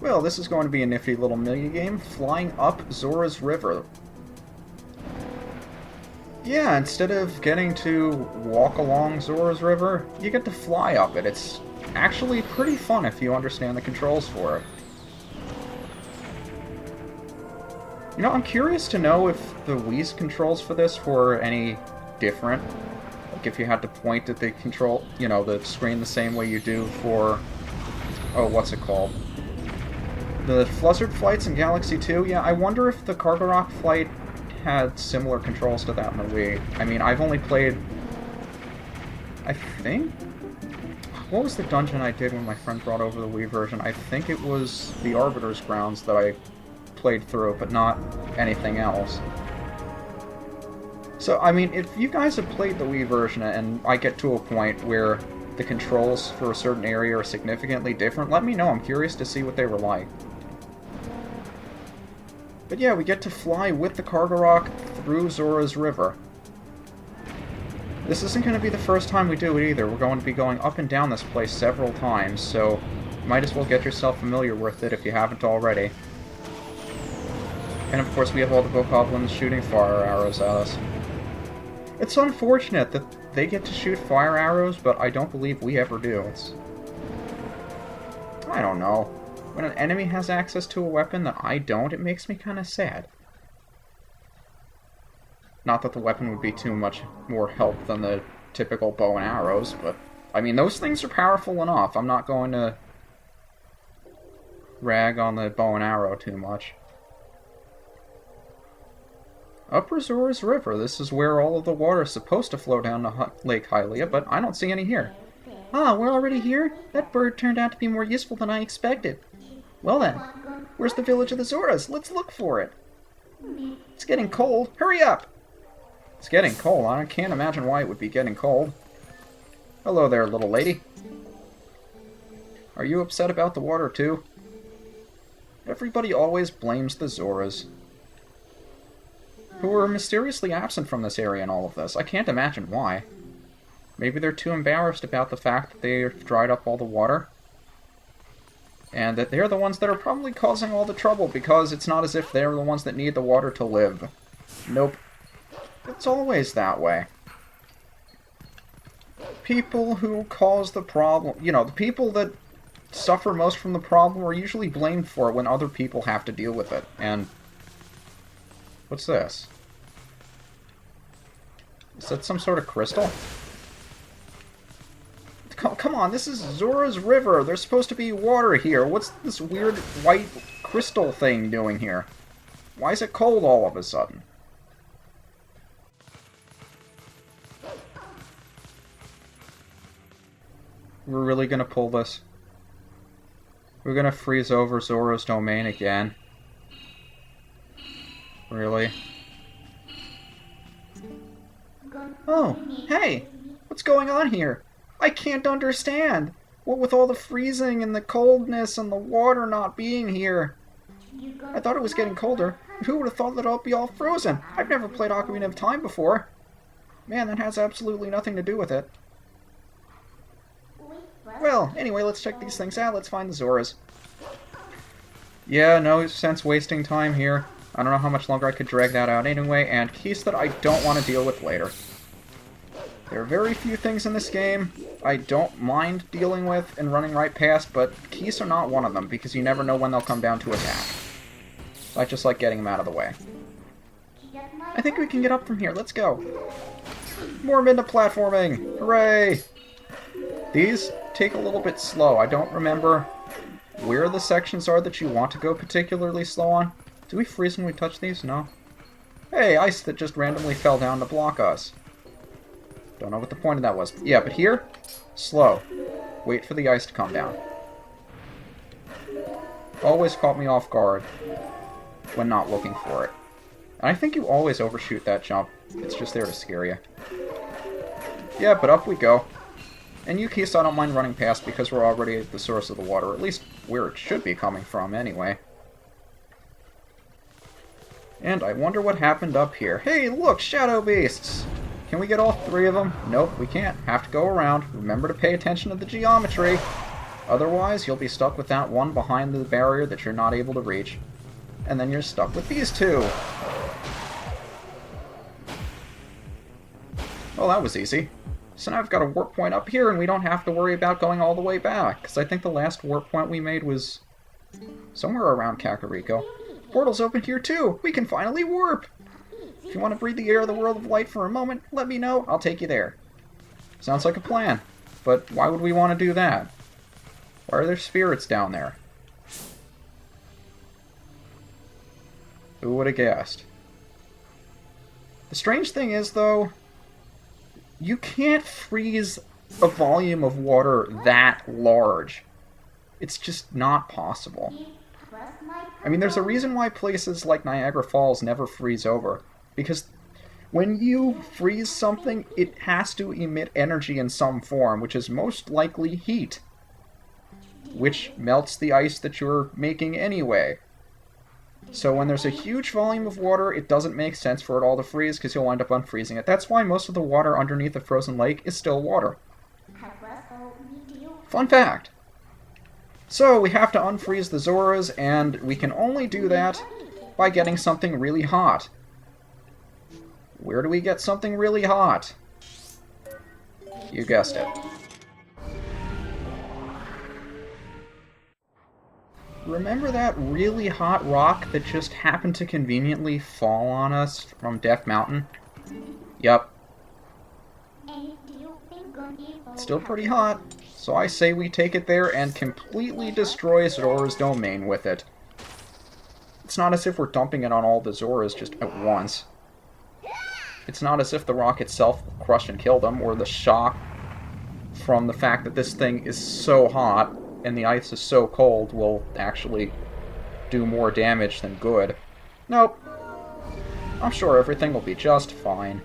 Well, this is going to be a nifty little mini-game, flying up Zora's River. Yeah, instead of getting to walk along Zora's River, you get to fly up it. It's actually pretty fun if you understand the controls for it. You know, I'm curious to know if the Wii's controls for this were any different. Like if you had to point at the control, you know, the screen the same way you do for... oh, what's it called? The Fluzzard flights in Galaxy 2? Yeah, I wonder if the Cargo Rock flight had similar controls to that in the Wii. I mean, I've only played... I think? What was the dungeon I did when my friend brought over the Wii version? I think it was the Arbiter's Grounds that I played through, but not anything else. So, I mean, if you guys have played the Wii version and I get to a point where the controls for a certain area are significantly different, let me know. I'm curious to see what they were like. But yeah, we get to fly with the Cargo Rock through Zora's River. This isn't going to be the first time we do it either. We're going to be going up and down this place several times, so might as well get yourself familiar with it if you haven't already. And of course we have all the bokoblins shooting fire arrows at us. It's unfortunate that they get to shoot fire arrows, but I don't believe we ever do. It's... I don't know. When an enemy has access to a weapon that I don't, it makes me kind of sad. Not that the weapon would be too much more help than the typical bow and arrows, but... I mean, those things are powerful enough. I'm not going to rag on the bow and arrow too much. Upper Zora's River. This is where all of the water is supposed to flow down to Lake Hylia, but I don't see any here. Ah, we're already here? That bird turned out to be more useful than I expected. Well then, where's the village of the Zoras? Let's look for it. It's getting cold. Hurry up! It's getting cold. I can't imagine why it would be getting cold. Hello there, little lady. Are you upset about the water too? Everybody always blames the Zoras, who are mysteriously absent from this area in all of this. I can't imagine why. Maybe they're too embarrassed about the fact that they've dried up all the water. And that they're the ones that are probably causing all the trouble, because it's not as if they're the ones that need the water to live. Nope. It's always that way. People who cause the problem, you know, the people that suffer most from the problem are usually blamed for it when other people have to deal with it. And... what's this? Is that some sort of crystal? Come on, this is Zora's River. There's supposed to be water here. What's this weird white crystal thing doing here? Why is it cold all of a sudden? We're really gonna pull this. We're gonna freeze over Zora's domain again. Really? Oh, hey! What's going on here? I can't understand! What with all the freezing and the coldness and the water not being here? I thought it was getting colder. Who would have thought that it'd be all frozen? I've never played Ocarina of Time before. Man, that has absolutely nothing to do with it. Well, anyway, let's check these things out. Let's find the Zoras. Yeah, no sense wasting time here. I don't know how much longer I could drag that out anyway, and keys that I don't want to deal with later. There are very few things in this game I don't mind dealing with and running right past, but keys are not one of them, because you never know when they'll come down to attack. I just like getting them out of the way. I think we can get up from here. Let's go. More Midna platforming! Hooray! These take a little bit slow. I don't remember where the sections are that you want to go particularly slow on. Do we freeze when we touch these? No. Hey, ice that just randomly fell down to block us. Don't know what the point of that was. Yeah, but here, slow. Wait for the ice to come down. Always caught me off guard when not looking for it. And I think you always overshoot that jump. It's just there to scare you. Yeah, but up we go. And Yuki's I don't mind running past because we're already at the source of the water, at least where it should be coming from anyway. And I wonder what happened up here. Hey, look! Shadow Beasts! Can we get all three of them? Nope, we can't. Have to go around. Remember to pay attention to the geometry. Otherwise, you'll be stuck with that one behind the barrier that you're not able to reach. And then you're stuck with these two. Well, that was easy. So now I've got a warp point up here, and we don't have to worry about going all the way back, because I think the last warp point we made was somewhere around Kakariko. Portal's open here too! We can finally warp! If you want to breathe the air of the world of light for a moment, let me know, I'll take you there. Sounds like a plan. But why would we want to do that? Why are there spirits down there? Who would have guessed? The strange thing is, though, you can't freeze a volume of water that large. It's just not possible. I mean, there's a reason why places like Niagara Falls never freeze over. Because when you freeze something, it has to emit energy in some form, which is most likely heat, which melts the ice that you're making anyway. So when there's a huge volume of water, it doesn't make sense for it all to freeze, because you'll wind up unfreezing it. That's why most of the water underneath the frozen lake is still water. Fun fact! So we have to unfreeze the Zoras, and we can only do that by getting something really hot. Where do we get something really hot? You guessed it. Remember that really hot rock that just happened to conveniently fall on us from Death Mountain? Yup. It's still pretty hot, so I say we take it there and completely destroy Zora's domain with it. It's not as if we're dumping it on all the Zoras just at once. It's not as if the rock itself will crush and kill them, or the shock from the fact that this thing is so hot and the ice is so cold will actually do more damage than good. Nope. I'm sure everything will be just fine.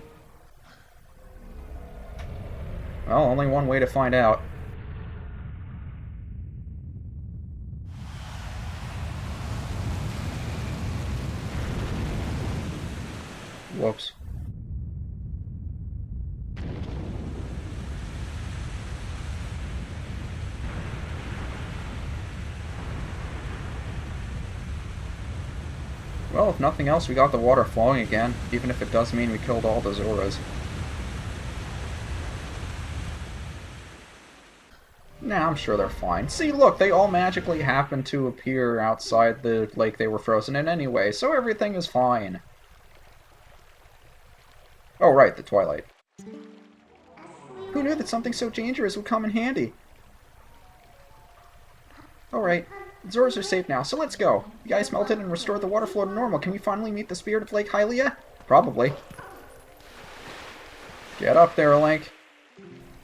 Well, only one way to find out. Whoops. Well, if nothing else, we got the water flowing again, even if it does mean we killed all the Zoras. Nah, I'm sure they're fine. See, look, they all magically happen to appear outside the lake they were frozen in anyway, so everything is fine. Oh, right, the Twilight. Who knew that something so dangerous would come in handy? Alright, Zoras are safe now, so let's go. The ice melted and restored the water flow to normal. Can we finally meet the spirit of Lake Hylia? Probably. Get up there, Link.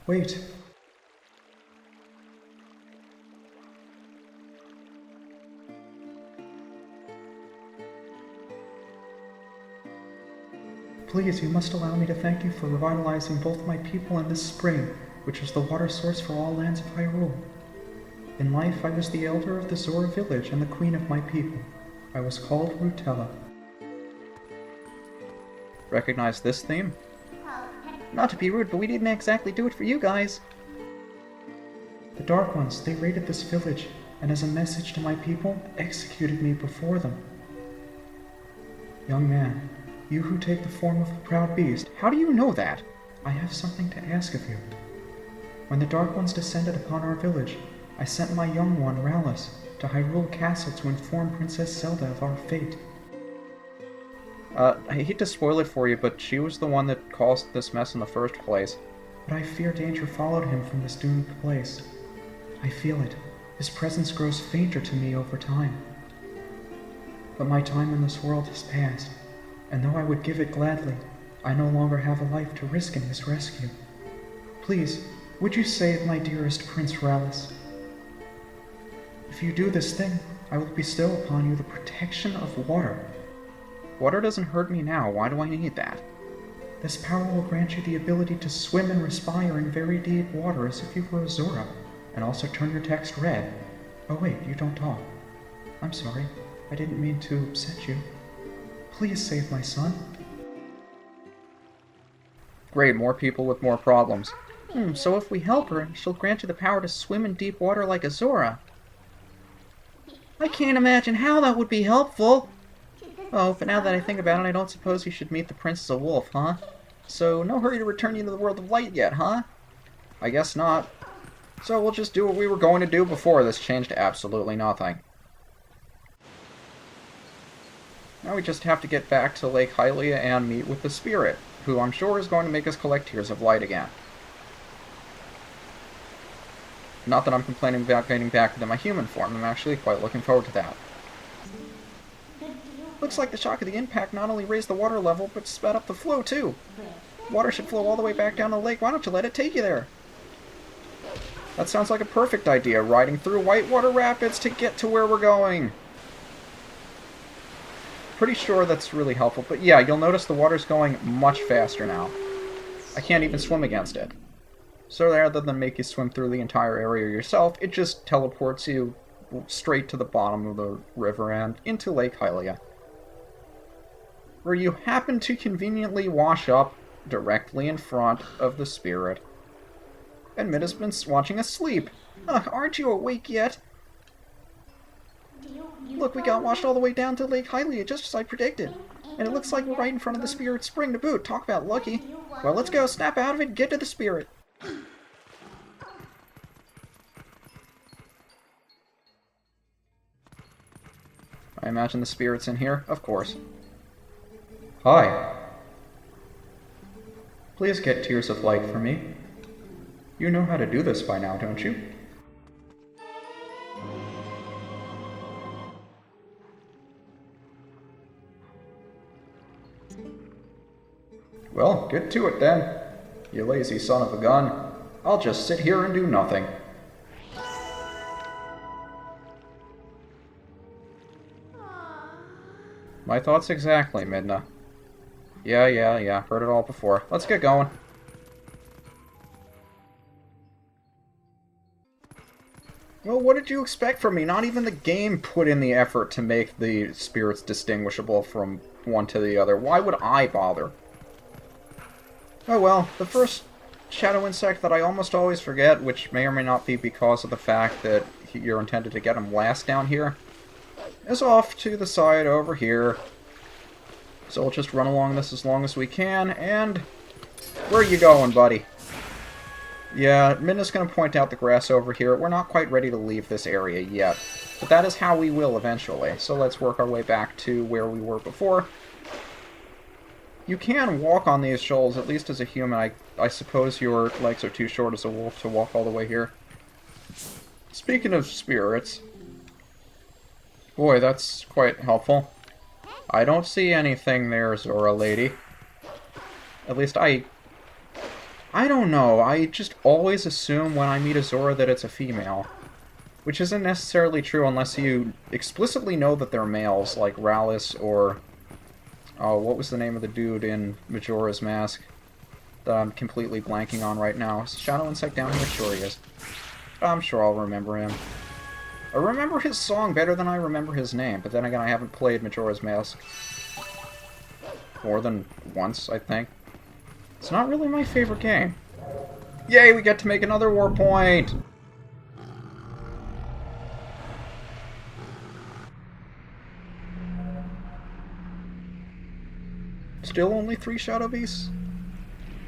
Wait. Please, you must allow me to thank you for revitalizing both my people and this spring, which is the water source for all lands of Hyrule. In life, I was the elder of the Zora village and the queen of my people. I was called Rutella. Recognize this theme? Not to be rude, but we didn't exactly do it for you guys. The Dark Ones, they raided this village, and as a message to my people, executed me before them. Young man, you who take the form of a proud beast, how do you know that? I have something to ask of you. When the Dark Ones descended upon our village, I sent my young one, Rallis, to Hyrule Castle to inform Princess Zelda of our fate. I hate to spoil it for you, but she was the one that caused this mess in the first place. But I fear danger followed him from this doomed place. I feel it. His presence grows fainter to me over time. But my time in this world has passed, and though I would give it gladly, I no longer have a life to risk in his rescue. Please, would you save my dearest Prince Rallis? If you do this thing, I will bestow upon you the protection of water. Water doesn't hurt me now. Why do I need that? This power will grant you the ability to swim and respire in very deep water as if you were a Zora, and also turn your text red. Oh wait, you don't talk. I'm sorry. I didn't mean to upset you. Please save my son. Great, more people with more problems. So if we help her, she'll grant you the power to swim in deep water like a Zora. I can't imagine how that would be helpful. Oh, but now that I think about it, I don't suppose you should meet the Prince as a wolf, huh? So, no hurry to return you to the world of light yet, huh? I guess not. So we'll just do what we were going to do before this changed absolutely nothing. Now we just have to get back to Lake Hylia and meet with the Spirit, who I'm sure is going to make us collect Tears of Light again. Not that I'm complaining about getting back into my human form, I'm actually quite looking forward to that. Looks like the shock of the impact not only raised the water level, but sped up the flow too. Water should flow all the way back down the lake, why don't you let it take you there? That sounds like a perfect idea, riding through whitewater rapids to get to where we're going. Pretty sure that's really helpful, but yeah, you'll notice the water's going much faster now. I can't even swim against it. So rather than make you swim through the entire area yourself, it just teleports you straight to the bottom of the river and into Lake Hylia, where you happen to conveniently wash up directly in front of the Spirit. And Minna's been watching us sleep. Aren't you awake yet? Look, we got washed all the way down to Lake Hylia, just as I predicted. And it looks like we're right in front of the Spirit's spring to boot. Talk about lucky. Well, let's go, snap out of it, and get to the Spirit. I imagine the Spirit's in here, of course. Hi. Please get Tears of Light for me. You know how to do this by now, don't you? Well, get to it then. You lazy son of a gun. I'll just sit here and do nothing. My thoughts exactly, Midna. Yeah, heard it all before. Let's get going. Well, what did you expect from me? Not even the game put in the effort to make the spirits distinguishable from one to the other. Why would I bother? Oh well, the first shadow insect that I almost always forget, which may or may not be because of the fact that you're intended to get him last down here, is off to the side over here. So we'll just run along this as long as we can, and... Where are you going, buddy? Yeah, Midna's going to point out the grass over here. We're not quite ready to leave this area yet, but that is how we will eventually. So let's work our way back to where we were before. You can walk on these shoals, at least as a human. I suppose your legs are too short as a wolf to walk all the way here. Speaking of spirits... Boy, that's quite helpful. I don't see anything there, Zora lady. At least I don't know. I just always assume when I meet a Zora that it's a female. Which isn't necessarily true unless you explicitly know that they're males, like Rallis or... Oh, what was the name of the dude in Majora's Mask that I'm completely blanking on right now? Is Shadow Insect down here? Sure he is. I'm sure I'll remember him. I remember his song better than I remember his name, but then again, I haven't played Majora's Mask more than once, I think. It's not really my favorite game. Yay, we get to make another war point! Still only 3 Shadow Beasts?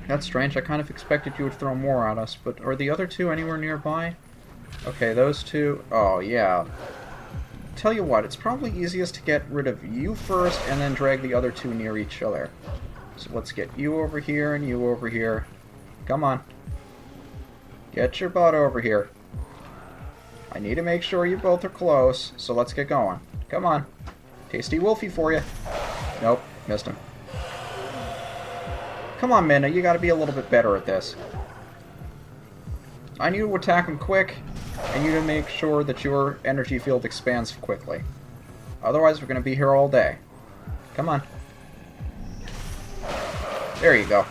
That's strange, I kind of expected you would throw more at us, but are the other 2 anywhere nearby? Okay, those 2... Oh, yeah. Tell you what, it's probably easiest to get rid of you first, and then drag the other 2 near each other. So let's get you over here, and you over here. Come on. Get your butt over here. I need to make sure you both are close, so let's get going. Come on. Tasty Wolfie for you. Nope, missed him. Come on, Minna, you gotta be a little bit better at this. I need to attack him quick, and you to make sure that your energy field expands quickly. Otherwise, we're gonna be here all day. Come on. There you go.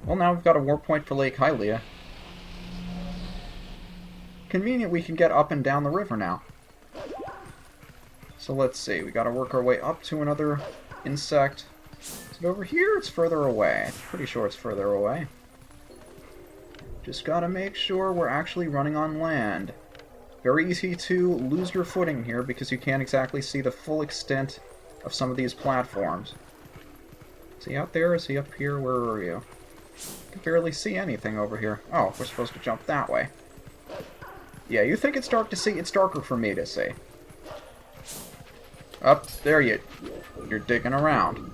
Well, now we've got a warp point for Lake Hylia. Convenient, we can get up and down the river now. So let's see, we gotta work our way up to another insect. Is it over here? It's further away. Pretty sure it's further away. Just gotta make sure we're actually running on land. Very easy to lose your footing here because you can't exactly see the full extent of some of these platforms. Is he out there? Is he up here? Where are you? I can barely see anything over here. Oh, we're supposed to jump that way. Yeah, you think it's dark to see? It's darker for me to see. Up there you're digging around.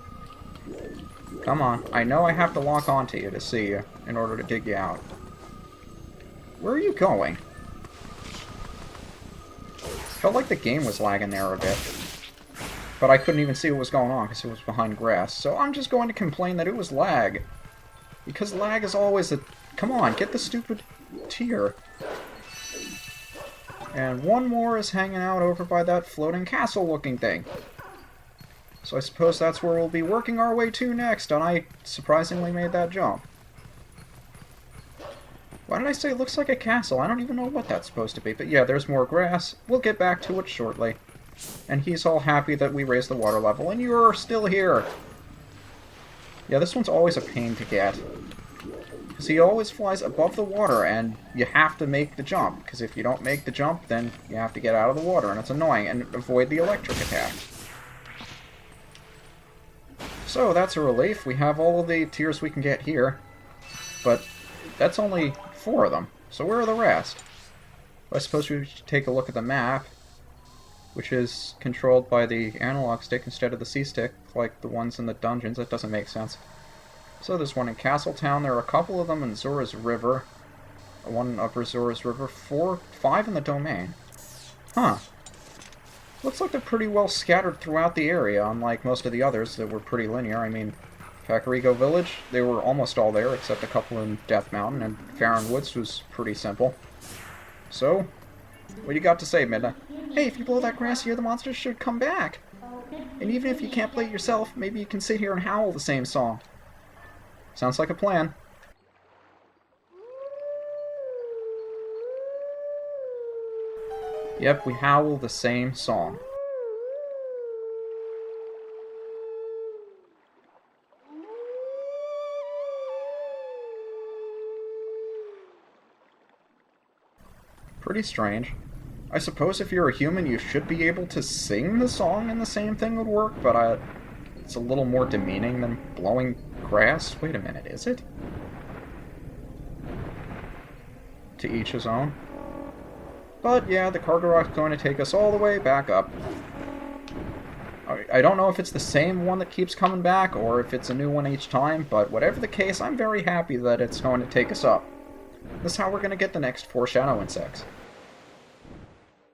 Come on. I know I have to lock onto you to see you in order to dig you out. Where are you going? Felt like the game was lagging there a bit. But I couldn't even see what was going on because it was behind grass. So I'm just going to complain that it was lag. Because lag is always a... Come on, get the stupid tier. And one more is hanging out over by that floating castle-looking thing. So I suppose that's where we'll be working our way to next, and I surprisingly made that jump. Why did I say it looks like a castle? I don't even know what that's supposed to be, but yeah, there's more grass. We'll get back to it shortly. And he's all happy that we raised the water level, and you're still here! Yeah, this one's always a pain to get. Because he always flies above the water, and you have to make the jump. Because if you don't make the jump, then you have to get out of the water, and it's annoying, and avoid the electric attack. So, that's a relief. We have all of the tiers we can get here. But that's only 4 of them. So where are the rest? Well, I suppose we should take a look at the map, which is controlled by the analog stick instead of the C-stick, like the ones in the dungeons. That doesn't make sense. So there's one in Castletown. There are a couple of them in Zora's River. One in Upper Zora's River. 5 in the domain. Huh. Looks like they're pretty well scattered throughout the area, unlike most of the others that were pretty linear. I mean, Kakariko Village, they were almost all there, except a couple in Death Mountain, and Farron Woods was pretty simple. So, what do you got to say, Midna? Hey, if you blow that grass here, the monsters should come back. And even if you can't play it yourself, maybe you can sit here and howl the same song. Sounds like a plan. Yep, we howl the same song. Pretty strange. I suppose if you're a human, you should be able to sing the song and the same thing would work, but it's a little more demeaning than blowing grass. Wait a minute, is it? To each his own. But yeah, the cargo rock's going to take us all the way back up. I don't know if it's the same one that keeps coming back, or if it's a new one each time, but whatever the case, I'm very happy that it's going to take us up. This is how we're going to get the next 4 shadow insects.